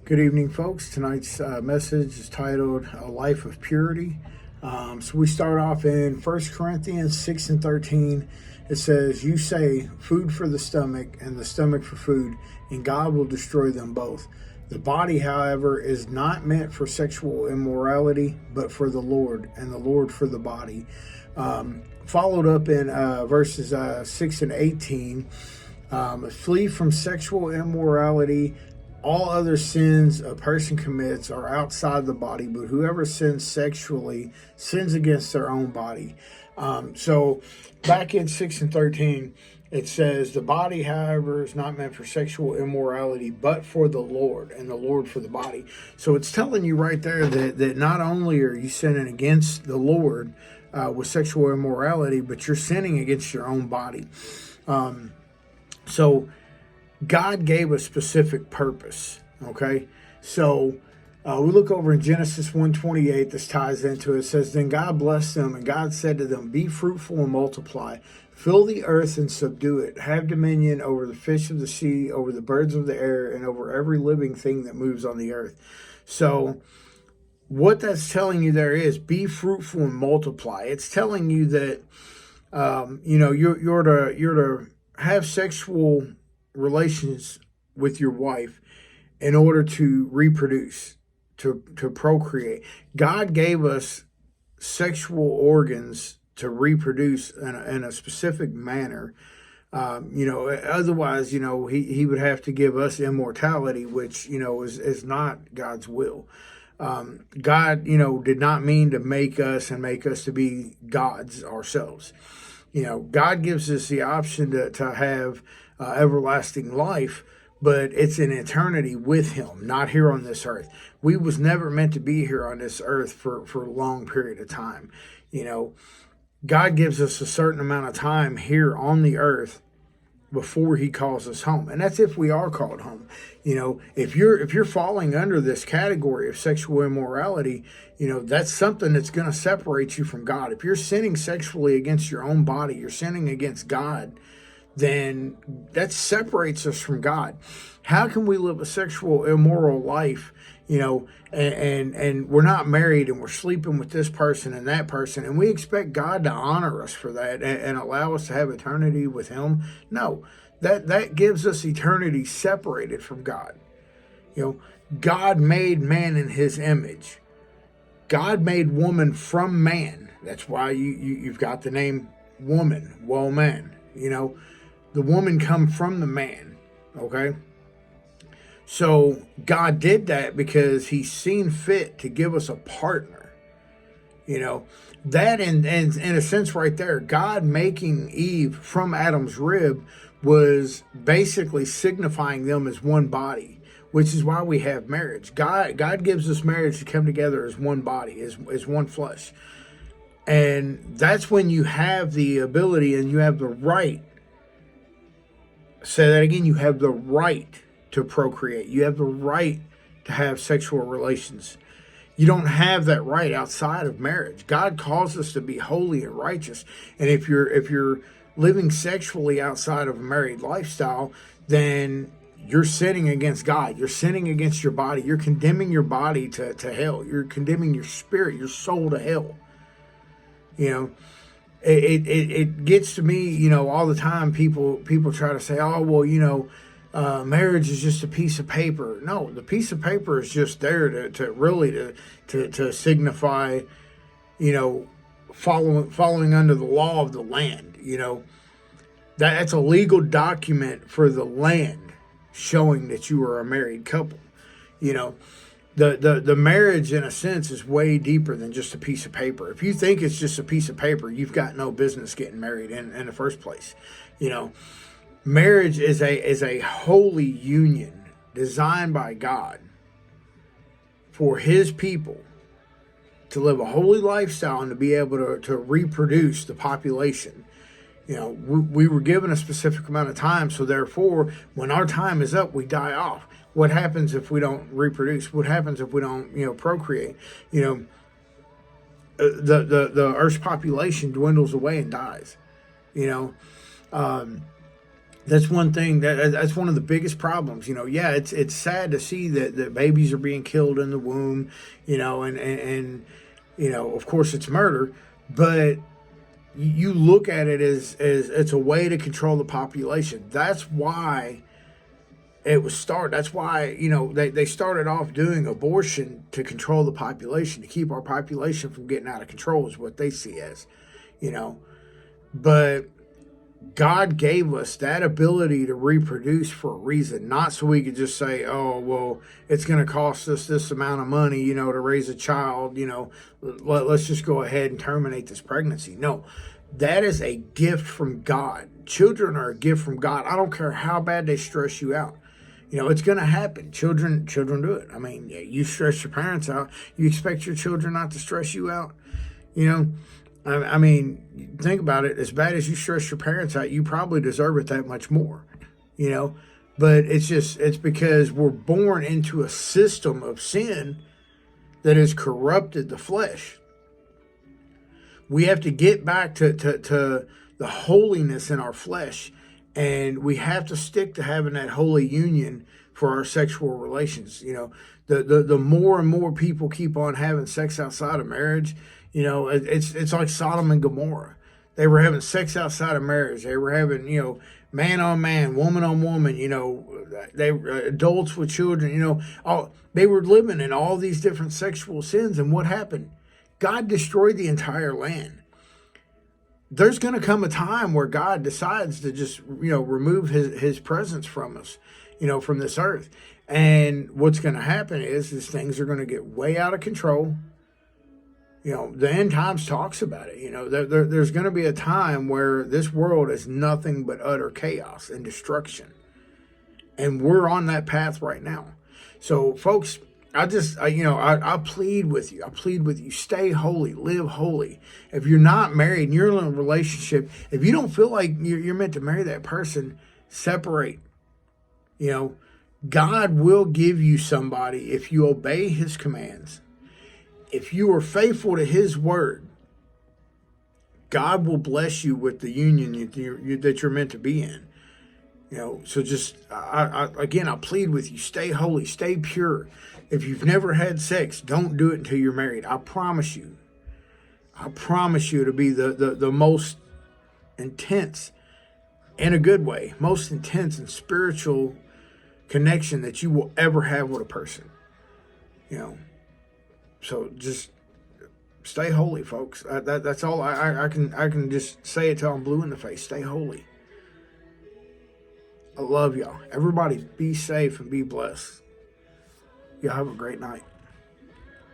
Good evening, folks. Tonight's message is titled A Life of Purity. So we start off in 1 Corinthians 6 and 13. It says, "You say, food for the stomach and the stomach for food, and God will destroy them both. The body, however, is not meant for sexual immorality, but for the Lord, and the Lord for the body." Followed up in verses 6 and 18, flee from sexual immorality. All other sins a person commits are outside the body, but whoever sins sexually sins against their own body. So back in 6 and 13, it says, "The body, however, is not meant for sexual immorality, but for the Lord, and the Lord for the body." So it's telling you right there that not only are you sinning against the Lord with sexual immorality, but you're sinning against your own body. So God gave a specific purpose, okay? So we look over in Genesis 1:28, this ties into it. It says, "Then God blessed them, and God said to them, be fruitful and multiply. Fill the earth and subdue it. Have dominion over the fish of the sea, over the birds of the air, and over every living thing that moves on the earth." So what that's telling you there is be fruitful and multiply. It's telling you that, you're to have sexual relations with your wife in order to reproduce, to procreate. God gave us sexual organs to reproduce in a specific manner. Otherwise, he would have to give us immortality, which, is not God's will. God, did not mean to make us to be gods ourselves. God gives us the option to have everlasting life, but it's an eternity with him, not here on this earth. We was never meant to be here on this earth for a long period of time. God gives us a certain amount of time here on the earth before he calls us home, and that's if we are called home. If you're falling under this category of sexual immorality, that's something that's going to separate you from God. If you're sinning sexually against your own body, you're sinning against God, then that separates us from God. How can we live a sexual immoral life, and we're not married and we're sleeping with this person and that person, and we expect God to honor us for that and allow us to have eternity with him? No, that gives us eternity separated from God. God made man in his image. God made woman from man. That's why you've got the name woman, woman. The woman come from the man, okay? So God did that because he's seen fit to give us a partner. That in a sense right there, God making Eve from Adam's rib was basically signifying them as one body, which is why we have marriage. God gives us marriage to come together as one body, as one flesh. And that's when you have the ability and you have the right. Say that again. You have the right to procreate. You have the right to have sexual relations. You don't have that right outside of marriage. God calls us to be holy and righteous. And if you're living sexually outside of a married lifestyle, then you're sinning against God. You're sinning against your body. You're condemning your body to hell. You're condemning your spirit, your soul to hell. It gets to me, all the time. People try to say, "Oh, well, marriage is just a piece of paper." No, the piece of paper is just there to really signify, following under the law of the land. That's a legal document for the land, showing that you are a married couple. The marriage, in a sense, is way deeper than just a piece of paper. If you think it's just a piece of paper, you've got no business getting married in the first place. Marriage is a holy union designed by God for his people to live a holy lifestyle and to be able to reproduce the population. We were given a specific amount of time, so therefore, when our time is up, we die off. What happens if we don't reproduce? What happens if we don't, procreate? The Earth's population dwindles away and dies. That's one thing that's one of the biggest problems. Yeah, it's sad to see that babies are being killed in the womb, and of course it's murder, but you look at it as it's a way to control the population. That's why it was started. That's why, they started off doing abortion to control the population, to keep our population from getting out of control, is what they see as, you know. But God gave us that ability to reproduce for a reason, not so we could just say, oh, well, it's going to cost us this amount of money, to raise a child, let's just go ahead and terminate this pregnancy. No, that is a gift from God. Children are a gift from God. I don't care how bad they stress you out. It's going to happen. Children do it. I mean, you stress your parents out. You expect your children not to stress you out? I mean, think about it. As bad as you stress your parents out, you probably deserve it that much more, But it's because we're born into a system of sin that has corrupted the flesh. We have to get back to the holiness in our flesh. And we have to stick to having that holy union for our sexual relations. The more and more people keep on having sex outside of marriage, it's like Sodom and Gomorrah. They were having sex outside of marriage. They were having, man on man, woman on woman, they adults with children, they were living in all these different sexual sins. And what happened? God destroyed the entire land. There's going to come a time where God decides to just, remove his presence from us, from this earth. And what's going to happen is things are going to get way out of control. The end times talks about it. There's going to be a time where this world is nothing but utter chaos and destruction. And we're on that path right now. So, folks, I plead with you. I plead with you. Stay holy. Live holy. If you're not married and you're in a relationship, if you don't feel like you're meant to marry that person, separate. God will give you somebody if you obey his commands. If you are faithful to his word, God will bless you with the union that you're meant to be in. So just, I plead with you, stay holy, stay pure. If you've never had sex, don't do it until you're married. I promise you to be the most intense, in a good way, most intense and spiritual connection that you will ever have with a person. So just stay holy, folks. That's all I can just say it till I'm blue in the face. Stay holy. I love y'all. Everybody be safe and be blessed. Y'all have a great night.